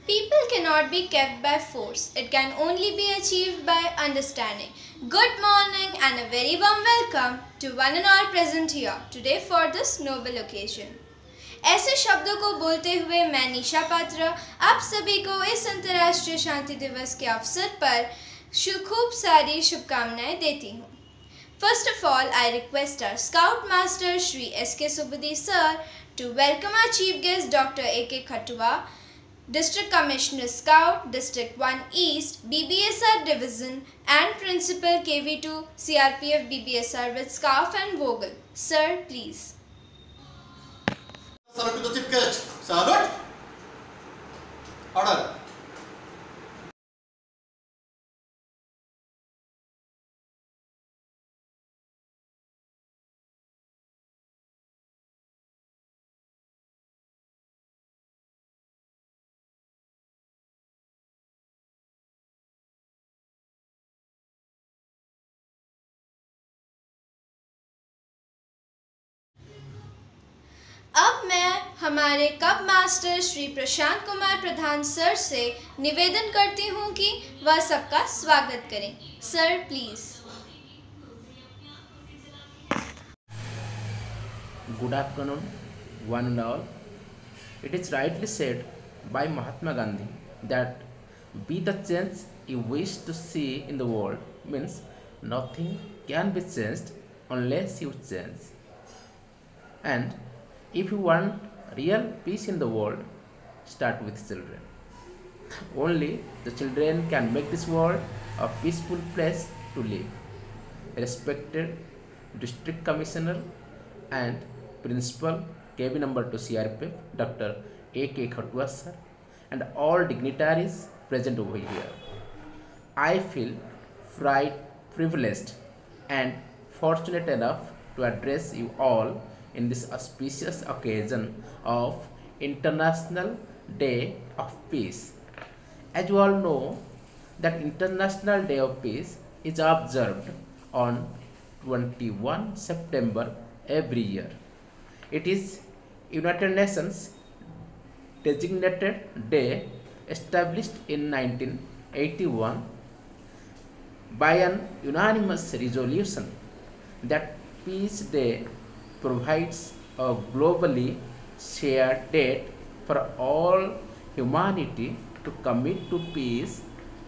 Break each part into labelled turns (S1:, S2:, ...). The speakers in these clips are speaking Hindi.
S1: People cannot be kept by force. It can only be achieved by understanding. Good morning and a very warm welcome to one and all present here today for this noble occasion. ऐसे शब्दों को बोलते हुए मैं निशा पात्र आप सभी को इस अंतर्राष्ट्रीय शांति दिवस के अवसर पर खूब सारी शुभकामनाएं देती हूँ. First of all, I request our Scout Master Shri S.K. Subudhi Sir to welcome our Chief Guest Dr. A.K. Khatua, District Commissioner Scout, District 1 East, BBSR Division and Principal KV2 CRPF BBSR with scarf and vogel. Sir, please.
S2: Salute to the Chief Guest. Salute. Order.
S1: अब मैं हमारे कप मास्टर श्री प्रशांत कुमार प्रधान सर से निवेदन करती हूँ कि वह सबका स्वागत करें. Sir please.
S3: Good afternoon, one and all. It is rightly said by Mahatma Gandhi that be the change you wish to see in the world means nothing can be changed unless you change. And if you want real peace in the world, start with children. Only the children can make this world a peaceful place to live. Respected District Commissioner and Principal KB number 2 CRPF Dr. A.K. Khatua sir and all dignitaries present over here. I feel pride, privileged and fortunate enough to address you all in this auspicious occasion of International Day of Peace. As you all know, that International Day of Peace is observed on 21 September every year. It is United Nations designated day established in 1981 by an unanimous resolution that Peace Day provides a globally shared date for all humanity to commit to peace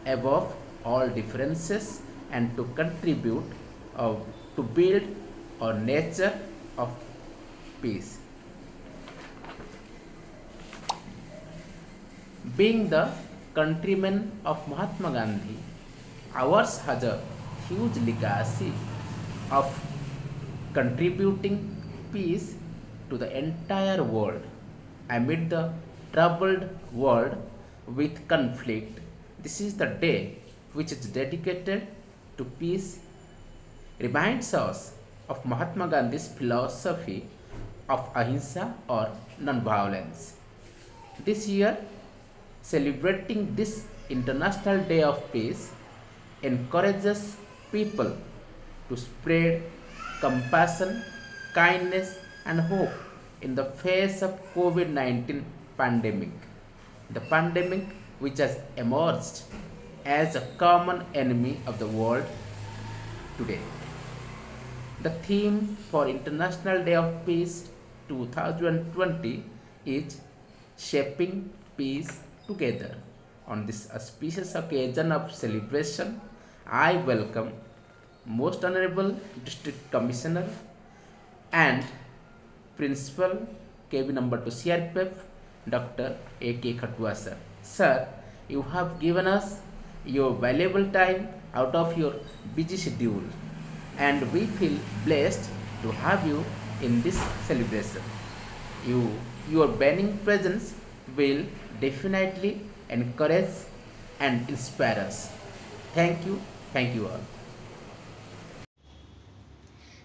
S3: above all differences and to contribute to build a nature of peace. Being the countrymen of Mahatma Gandhi, ours has a huge legacy of contributing peace to the entire world amid the troubled world with conflict. This is the day which is dedicated to peace, reminds us of Mahatma Gandhi's philosophy of ahimsa or non-violence. This year, celebrating this International Day of Peace encourages people to spread compassion, kindness and hope in the face of COVID-19 pandemic. The pandemic which has emerged as a common enemy of the world today. The theme for International Day of Peace 2020 is Shaping Peace Together. On this auspicious occasion of celebration, I welcome Most Honorable District Commissioner and Principal KB number 2 CRPF Dr. A.K. Khatua sir. Sir, you have given us your valuable time out of your busy schedule and we feel blessed to have you in this celebration. Your burning presence will definitely encourage and inspire us. Thank you all.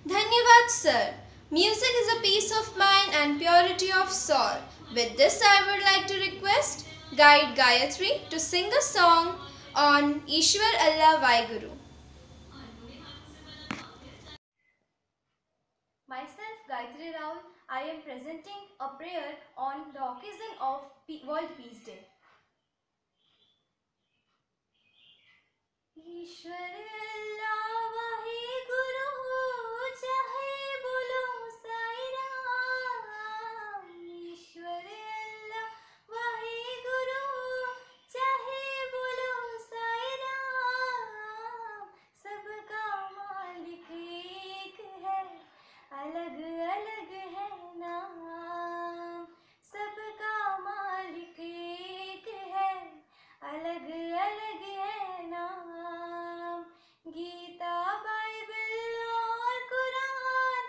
S1: Dhanyavad sir. Music is a peace of mind and purity of soul. With this I would like to request Guide Gayatri to sing a song on Ishwar Allah Vaiguru.
S4: Myself, Gayatri Raul, I am presenting a prayer on the occasion of World Peace Day. ईश्वर अल्लाह वाहे गुरु चाहे बोलो साईं राम। ईश्वर अल्लाह वाहे गुरु चाहे बोलो साईं राम। सबका मालिक एक है, अलग अलग है नाम। सबका मालिक एक है, अलग अलग है नाम। गीता बाइबल और कुरान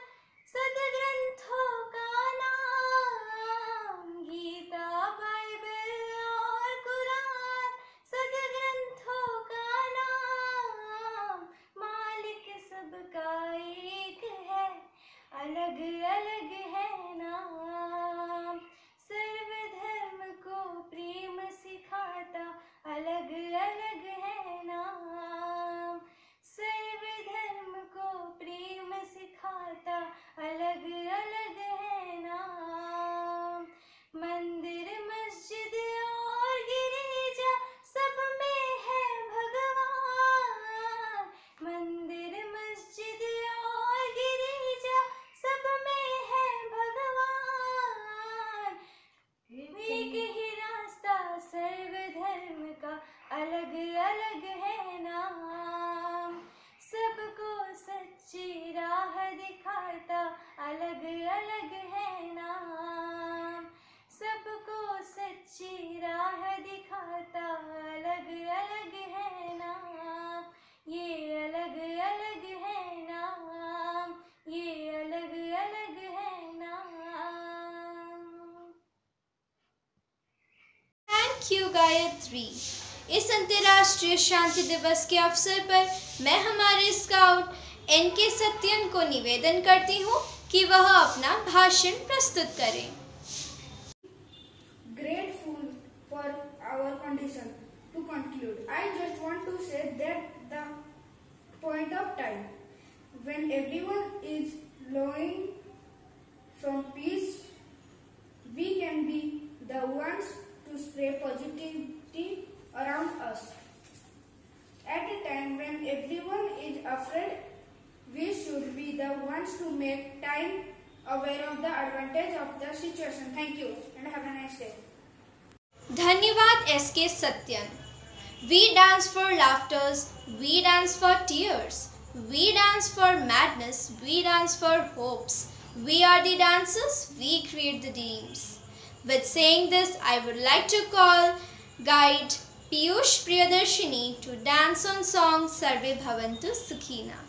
S4: सदग्रंथों का नाम। गीता बाइबल और कुरान सदग्रंथों का नाम। मालिक सबका एक है, अलग अलग है नाम। सर्वधर्म को प्रेम सिखाता, अलग अलग है नाम। सर्वधर्म को प्रेम सिखाता, अलग अलग है नाम। मंदिर मस्जिद और गिरिजा सब में है भगवान। मंदिर मस्जिद और गिरिजा सब में है भगवान। एक ही रास्ता सर्वधर्म का, अलग अलग है नाम। सबको सच्ची राह दिखाता, अलग अलग है नाम। सबको सच्ची राह दिखाता, अलग अलग है नाम। ये अलग अलग है नाम, ये अलग अलग है नाम।
S1: Thank you Gayatri. इस अंतर्राष्ट्रीय शांति दिवस के अवसर पर मैं हमारे स्काउट एनके सत्यन को निवेदन करती हूँ कि वह अपना भाषण प्रस्तुत करें।
S5: Grateful for our condition. To conclude, I just want to say that the point of time when everyone is longing from peace, we can be the ones to spread positivity around us. At a time when everyone is afraid, we should be the ones to make time aware of the advantage of the situation. Thank you and have a nice day.
S1: धन्यवाद S K Satyan. We dance for laughters, we dance for tears, we dance for madness, we dance for hopes. We are the dancers, we create the dreams. With saying this, I would like to call guide Piyush Priyadarshini to dance on song Sarve Bhavantu Sukhina.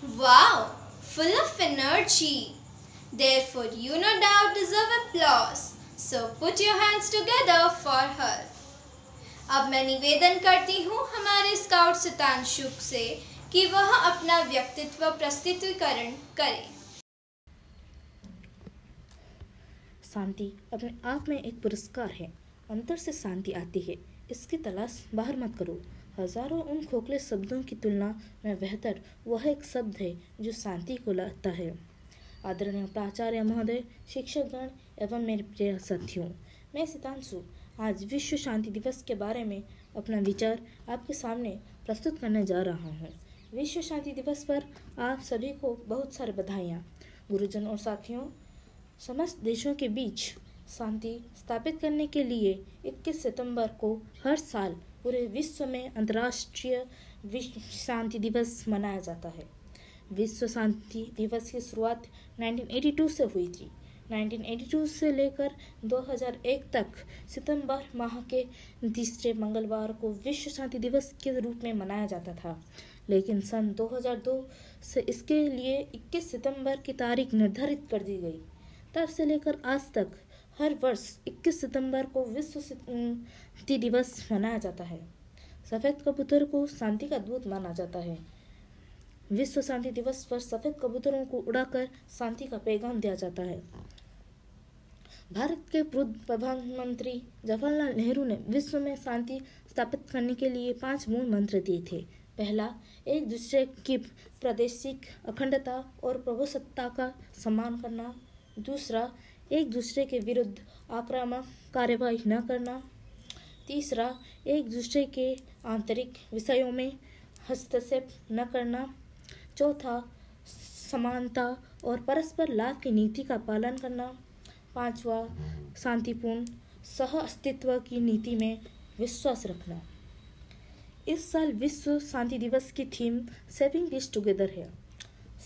S1: Wow, full of energy. Therefore, you no doubt deserve applause. So put your hands together for her. अब मैं निवेदन करती हूँ हमारे स्काउट सितांशु से कि वह अपना व्यक्तित्व प्रस्तुतिकरण करे।
S6: शांति अपने आप में एक पुरस्कार है। अंतर से शांति आती है, इसकी तलाश बाहर मत करो। हजारों उन खोखले शब्दों की तुलना में बेहतर वह एक शब्द है जो शांति को लाता है। आदरणीय प्राचार्य महोदय, शिक्षकगण एवं मेरे प्रिय साथियों, मैं सितांशु आज विश्व शांति दिवस के बारे में अपना विचार आपके सामने प्रस्तुत करने जा रहा हूँ। विश्व शांति दिवस पर आप सभी को बहुत सारी बधाइयाँ। गुरुजन और साथियों, समस्त देशों के बीच शांति स्थापित करने के लिए 21 सितंबर को हर साल पूरे विश्व में अंतर्राष्ट्रीय विश्व शांति दिवस मनाया जाता है। विश्व शांति दिवस की शुरुआत 1982 से हुई थी। 1982 से लेकर 2001 तक सितंबर माह के तीसरे मंगलवार को विश्व शांति दिवस के रूप में मनाया जाता था, लेकिन सन 2002 से इसके लिए 21 सितंबर की तारीख निर्धारित कर दी गई। तब से लेकर आज तक हर वर्ष 21 सितंबर को विश्व शांति दिवस मनाया जाता है। सफ़ेद कबूतर को शांति का दूत माना जाता है। विश्व शांति दिवस पर सफ़ेद कबूतरों को उड़ाकर शांति का पैगाम दिया जाता है। भारत के पूर्व प्रधानमंत्री जवाहरलाल नेहरू ने विश्व में शांति स्थापित करने के लिए 5 मूल मंत्र दिए थे। पहला, एक दूसरे की प्रादेशिक अखंडता और प्रभुसत्ता का सम्मान करना। दूसरा, एक दूसरे के विरुद्ध आक्रामक कार्रवाई न करना। तीसरा, एक दूसरे के आंतरिक विषयों में हस्तक्षेप न करना। चौथा, समानता और परस्पर लाभ की नीति का पालन करना। पांचवा, शांतिपूर्ण सह अस्तित्व की नीति में विश्वास रखना। इस साल विश्व शांति दिवस की थीम सेविंग पीस टुगेदर है।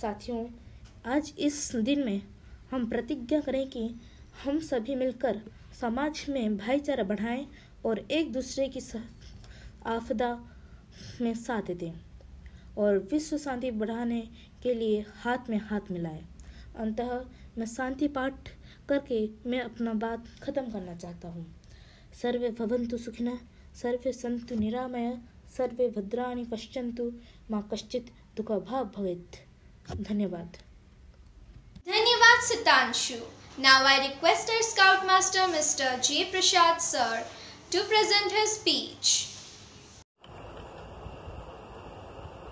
S6: साथियों, आज इस दिन में हम प्रतिज्ञा करें कि हम सभी मिलकर समाज में भाईचारा बढ़ाएं और एक दूसरे की आपदा में साथ दें और विश्व शांति बढ़ाने के लिए हाथ में हाथ मिलाएं। अंततः मैं शांति पाठ करके मैं अपना बात खत्म करना चाहता हूँ। सर्वे भवन्तु सुखिनः, सर्वे सन्तु निरामया, सर्वे भद्राणि पश्यन्तु, मा कश्चित् दुःखभाग् भवेत्। धन्यवाद।
S1: धन्यवाद Sitanshu. Now I request our Scoutmaster Mr. J. Prashad sir to present his speech.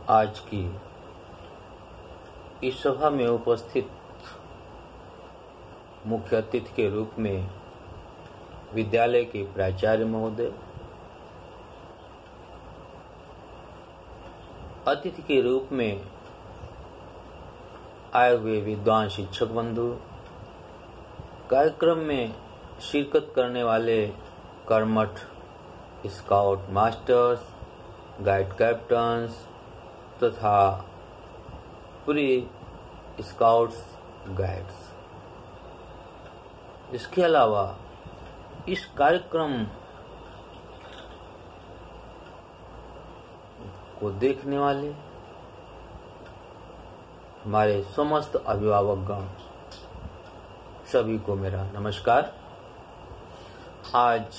S7: आज की इस सभा में उपस्थित मुख्य अतिथि के रूप में विद्यालय के प्राचार्य महोदय, अतिथि के रूप में आए हुए विद्वान शिक्षक बंधु, कार्यक्रम में शिरकत करने वाले कर्मठ स्काउट मास्टर्स, गाइड कैप्टन्स तथा प्री स्काउट्स गाइड्स। इसके अलावा इस कार्यक्रम को देखने वाले हमारे समस्त अभिभावकगण सभी को मेरा नमस्कार। आज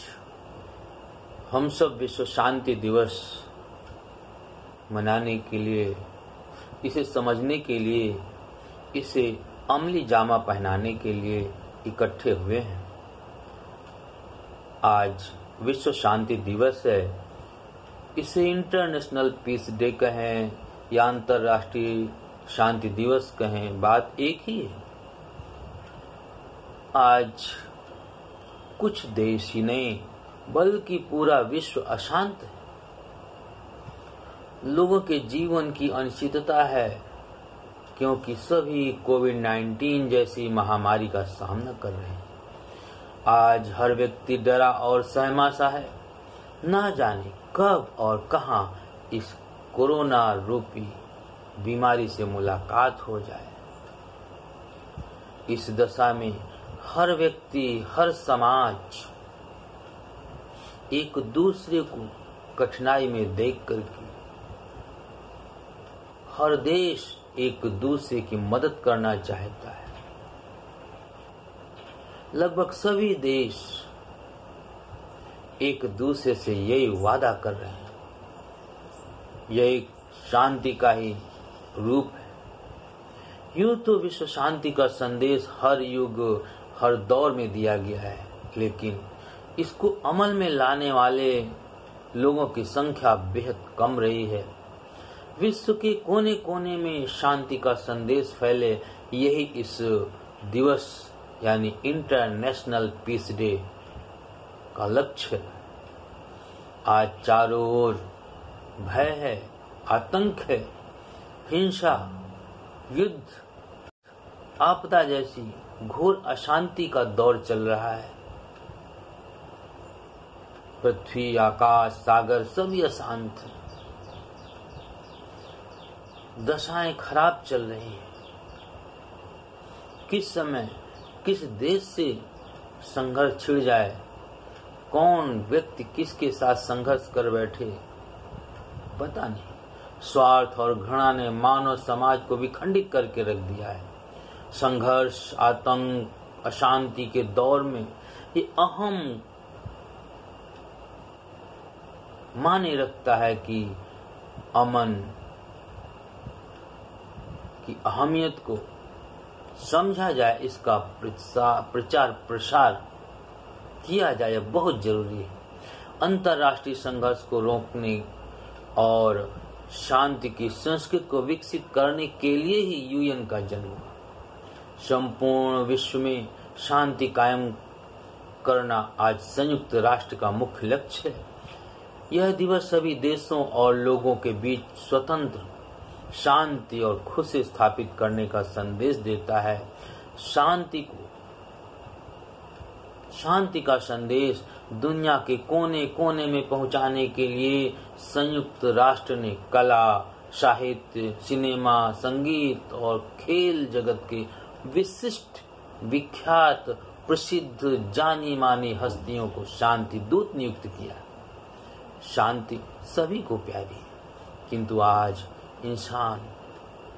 S7: हम सब विश्व शांति दिवस मनाने के लिए, इसे समझने के लिए, इसे अमली जामा पहनाने के लिए इकट्ठे हुए हैं। आज विश्व शांति दिवस है। इसे इंटरनेशनल पीस डे कहें या अंतर्राष्ट्रीय शांति दिवस कहें, बात एक ही है। आज कुछ देश ही नहीं बल्कि पूरा विश्व अशांत है। लोगों के जीवन की अनिश्चितता है क्योंकि सभी कोविड-19 जैसी महामारी का सामना कर रहे हैं। आज हर व्यक्ति डरा और सहमा सा है, ना जाने कब और कहां इस कोरोना रूपी बीमारी से मुलाकात हो जाए। इस दशा में हर व्यक्ति, हर समाज एक दूसरे को कठिनाई में देख करके, हर देश एक दूसरे की मदद करना चाहता है। लगभग सभी देश एक दूसरे से यही वादा कर रहे हैं। यह एक शांति का ही रूप है। यूं तो विश्व शांति का संदेश हर युग, हर दौर में दिया गया है, लेकिन इसको अमल में लाने वाले लोगों की संख्या बेहद कम रही है। विश्व के कोने कोने में शांति का संदेश फैले, यही इस दिवस यानी इंटरनेशनल पीस डे का लक्ष्य है। आज चारों ओर भय है, आतंक है, हिंसा, युद्ध, आपदा जैसी घोर अशांति का दौर चल रहा है। पृथ्वी, आकाश, सागर सभी अशांत है। दशाएं खराब चल रही हैं। किस समय किस देश से संघर्ष छिड़ जाए, कौन व्यक्ति किसके साथ संघर्ष कर बैठे, पता नहीं। स्वार्थ और घृणा ने मानव समाज को विखंडित करके रख दिया है। संघर्ष, आतंक, अशांति के दौर में ये अहम माने रखता है कि अमन की अहमियत को समझा जाए, इसका प्रचार प्रसार किया जाए, यह बहुत जरूरी है। अंतर्राष्ट्रीय संघर्ष को रोकने और शांति की संस्कृति को विकसित करने के लिए ही यूएन का जन्म हुआ। संपूर्ण विश्व में शांति कायम करना आज संयुक्त राष्ट्र का मुख्य लक्ष्य है। यह दिवस सभी देशों और लोगों के बीच स्वतंत्र, शांति और खुशी स्थापित करने का संदेश देता है। शांति का संदेश दुनिया के कोने कोने में पहुंचाने के लिए संयुक्त राष्ट्र ने कला, साहित्य, सिनेमा, संगीत और खेल जगत के विशिष्ट, विख्यात, प्रसिद्ध, जानी मानी हस्तियों को शांति दूत नियुक्त किया। शांति सभी को प्यारी है, किंतु आज इंसान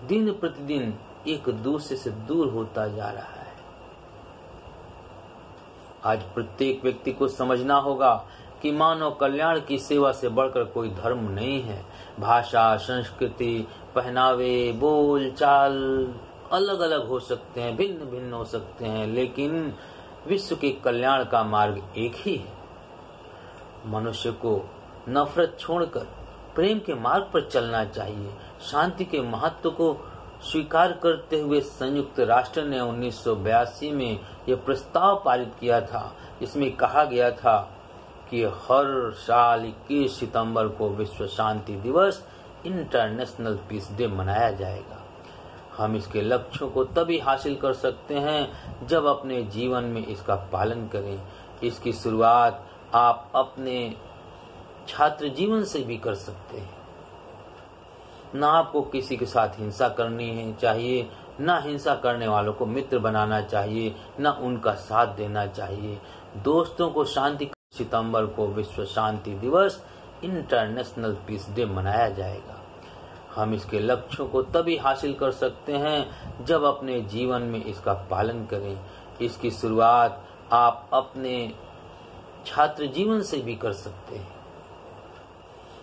S7: दिन प्रतिदिन एक दूसरे से दूर होता जा रहा है। आज प्रत्येक व्यक्ति को समझना होगा कि मानव कल्याण की सेवा से बढ़कर कोई धर्म नहीं है। भाषा, संस्कृति, पहनावे, बोल चाल अलग अलग हो सकते हैं, भिन्न भिन्न हो सकते हैं, लेकिन विश्व के कल्याण का मार्ग एक ही है। मनुष्य को नफरत छोड़कर प्रेम के मार्ग पर चलना चाहिए। शांति के महत्व को स्वीकार करते हुए संयुक्त राष्ट्र ने 1982 में यह प्रस्ताव पारित किया था। इसमें कहा गया था कि हर साल 21 सितंबर को विश्व शांति दिवस इंटरनेशनल पीस डे मनाया जाएगा। हम इसके लक्ष्यों को तभी हासिल कर सकते हैं जब अपने जीवन में इसका पालन करें। इसकी शुरुआत आप अपने छात्र जीवन से भी कर सकते हैं। ना आपको किसी के साथ हिंसा करनी है चाहिए, ना हिंसा करने वालों को मित्र बनाना चाहिए, ना उनका साथ देना चाहिए। दोस्तों को शांति सितंबर को विश्व शांति दिवस इंटरनेशनल पीस डे मनाया जाएगा। हम इसके लक्ष्यों को तभी हासिल कर सकते हैं जब अपने जीवन में इसका पालन करें। इसकी शुरुआत आप अपने छात्र जीवन से भी कर सकते हैं।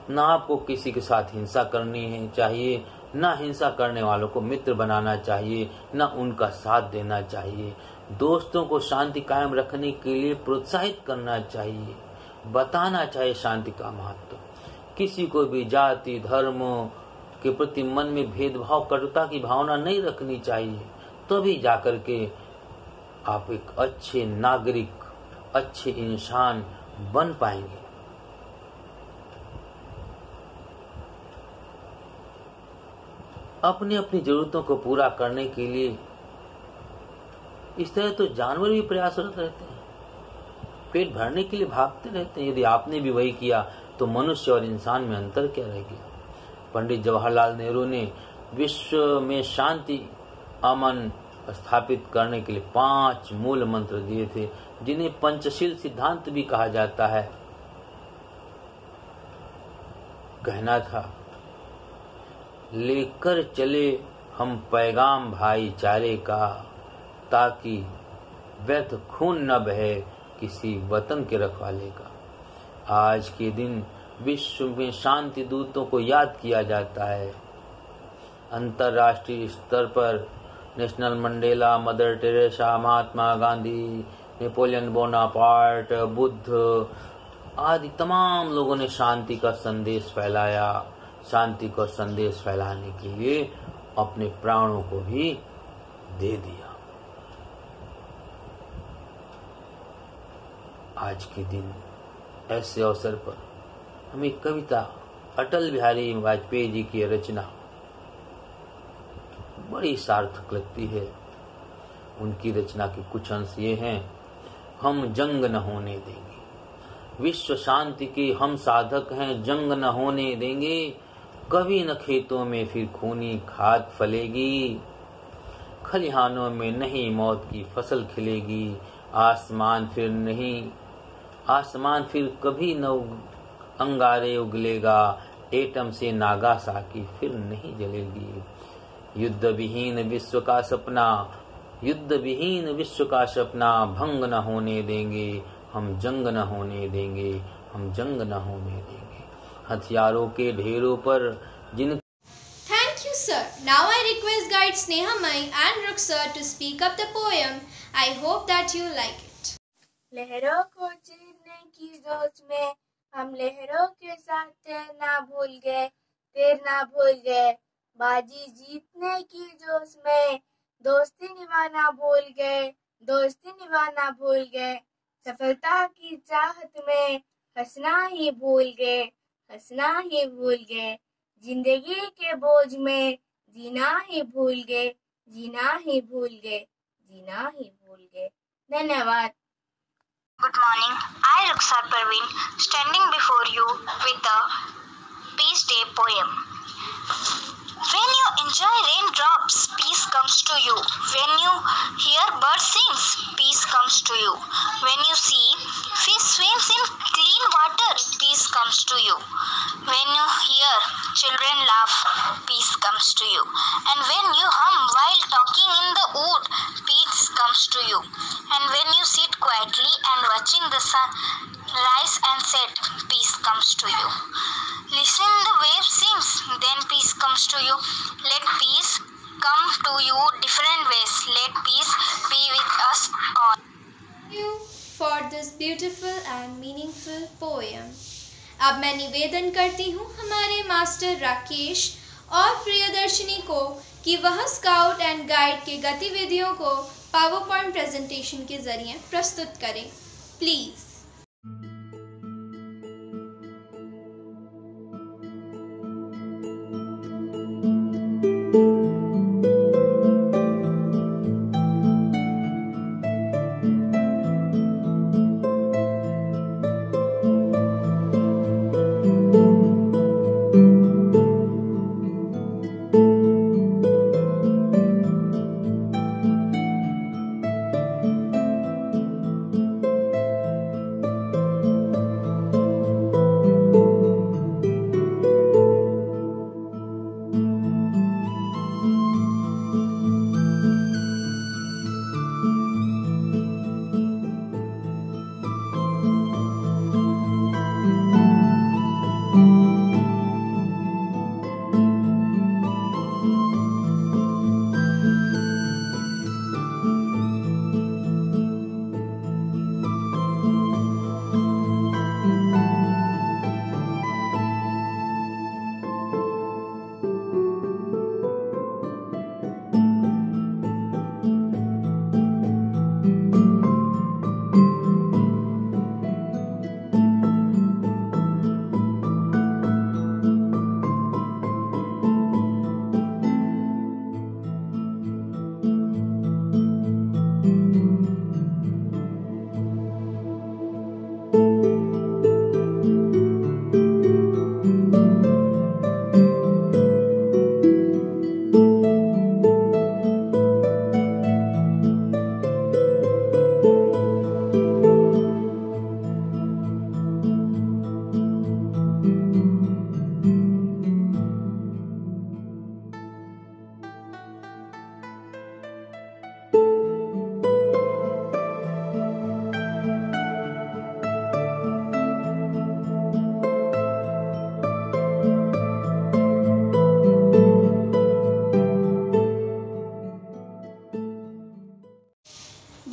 S7: ना आपको किसी के साथ हिंसा करनी है चाहिए, ना हिंसा करने वालों को मित्र बनाना चाहिए, ना उनका साथ देना चाहिए। दोस्तों को शांति कायम रखने के लिए प्रोत्साहित करना चाहिए, बताना चाहिए शांति का महत्व। किसी को भी जाति धर्म के प्रति मन में भेदभाव कटुता की भावना नहीं रखनी चाहिए। तभी जाकर के आप एक अच्छे नागरिक, अच्छे इंसान बन पाएंगे। अपनी अपनी जरूरतों को पूरा करने के लिए इस तरह तो जानवर भी प्रयासरत रहते हैं, पेट भरने के लिए भागते रहते हैं। यदि आपने भी वही किया तो मनुष्य और इंसान में अंतर क्या रह गया। पंडित जवाहरलाल नेहरू ने विश्व में शांति अमन स्थापित करने के लिए 5 मूल मंत्र दिए थे, जिन्हें पंचशील सिद्धांत भी कहा जाता है। कहना था, लेकर चले हम पैगाम भाईचारे का, ताकि व्यर्थ खून न बहे किसी वतन के रखवाले का। आज के दिन विश्व में शांति दूतों को याद किया जाता है। अंतर्राष्ट्रीय स्तर पर national Mandela, mother Teresa, Mahatma Gandhi, Napoleon Bonaparte, Buddha आदि तमाम लोगों ने शांति का संदेश फैलाया। शांति का संदेश फैलाने के लिए अपने प्राणों को भी दे दिया। आज के दिन ऐसे अवसर पर हमें कविता अटल बिहारी वाजपेयी जी की रचना बड़ी सार्थक लगती है। उनकी रचना के कुछ अंश ये हैं। हम जंग न होने देंगे, विश्व शांति के हम साधक हैं, जंग न होने देंगे। कभी न खेतों में फिर खूनी खाद फलेगी, खलिहानों में नहीं मौत की फसल खिलेगी। आसमान फिर कभी न अंगारे उगलेगा, एटम से नागासाकी फिर नहीं जलेगी। युद्ध विहीन विश्व का सपना भंग न होने देंगे, हम जंग न होने देंगे, हम जंग न होने देंगे। हथियारों के ढेरों पर जिन
S1: Thank you, sir. Now I request guides Sneha Mai and Ruk sir to speak up the poem. I hope that you like it.
S4: लहरों को चीरने की जोश में हम लहरों के साथ तैरना भूल गए। बाजी जीतने की जोश में दोस्ती निभाना भूल गए। सफलता की चाहत में हंसना ही भूल गए। जिंदगी के बोझ में जीना ही भूल गए। धन्यवाद।
S8: Good morning. I, Ruksar Parveen, standing before you with the Peace Day poem. When you enjoy raindrops, peace comes to you. When you hear birds sing, peace comes to you. When you see fish swims in clean water, peace comes to you. When you hear children laugh, peace comes to you. And when you hum while talking in the wood, peace comes to you. And when you sit quietly and watching the sun rise and set, peace comes to you. Listen the waves sings, then peace comes to you. Let peace come to you different ways. Let peace be with us all.
S1: Thank you for this beautiful and meaningful poem. अब मैं निवेदन करती हूँ हमारे मास्टर राकेश और प्रियदर्शिनी को कि वह स्काउट एंड गाइड के गतिविधियों को पावर पॉइंट प्रेजेंटेशन के जरिए प्रस्तुत करें। प्लीज़।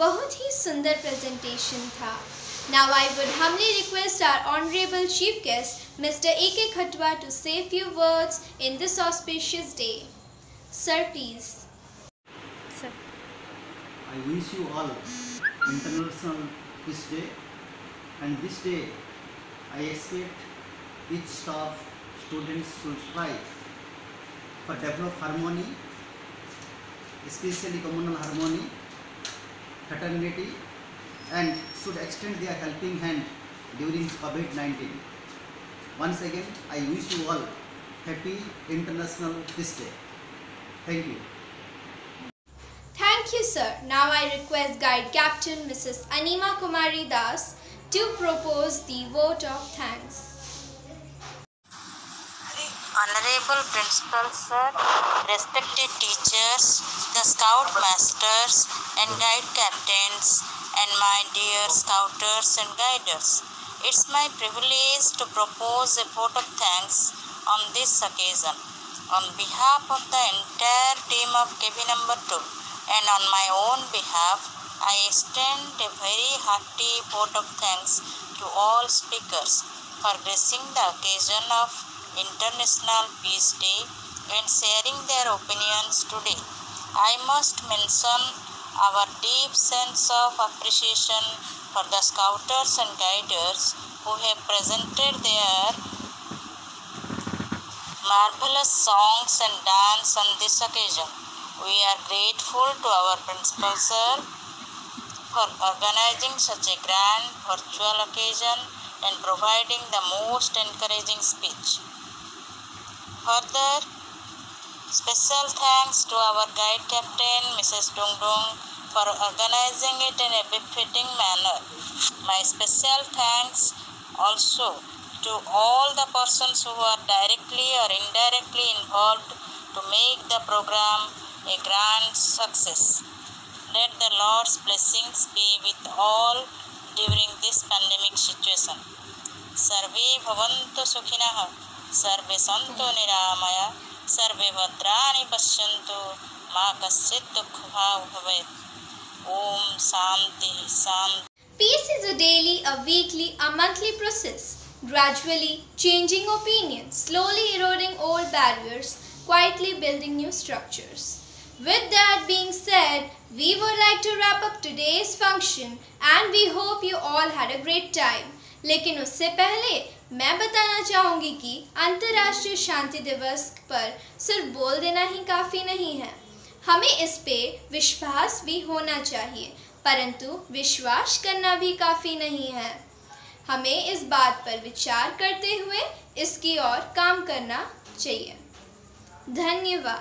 S1: बहुत ही सुंदर प्रेजेंटेशन था। Now I would humbly request our honorable chief guest, Mr. A.K. Khatwa, to say a few words in this auspicious day. Sir, please.
S6: Sir.
S2: I wish you all International Peace Day, and this day I expect each staff, students should strive for develop harmony, especially communal harmony, fraternity, and should extend their helping hand during COVID-19. Once again, I wish you all happy International Peace Day. Thank you.
S1: Thank you, sir. Now I request Guide Captain Mrs. Anima Kumari Das to propose the vote of thanks.
S9: Honorable Principal Sir, respected teachers, the Scout Masters and Guide Captains, and my dear Scouters and Guiders, it's my privilege to propose a vote of thanks on this occasion. On behalf of the entire team of KB number 2 and on my own behalf, I extend a very hearty vote of thanks to all speakers for gracing the occasion of International Peace Day and sharing their opinions today. I must mention our deep sense of appreciation for the Scouters and Guiders who have presented their marvelous songs and dance on this occasion. We are grateful to our Principal Sir for organizing such a grand virtual occasion and providing the most encouraging speech. Further, special thanks to our Guide Captain, Mrs. Dung Dung, for organizing it in a befitting manner. My special thanks also to all the persons who are directly or indirectly involved to make the program a grand success. Let the Lord's blessings be with all during this pandemic situation. Sarve bhavantu sukhinah, sarve santu niramaya, sarve bhadrani pashyantu, ma kaschit dukha bhavet. Om Shanti Shanti.
S1: Peace is a daily, a weekly, a monthly process, gradually changing opinions, slowly eroding old barriers, quietly building new structures. With that being said, we would like to wrap up today's function and we hope you all had a great time. लेकिन उससे पहले मैं बताना चाहूँगी कि अंतर्राष्ट्रीय शांति दिवस पर सिर्फ बोल देना ही काफ़ी नहीं है। हमें इस पे विश्वास भी होना चाहिए, परंतु विश्वास करना भी काफ़ी नहीं है। हमें इस बात पर विचार करते हुए इसकी ओर काम करना चाहिए। धन्यवाद।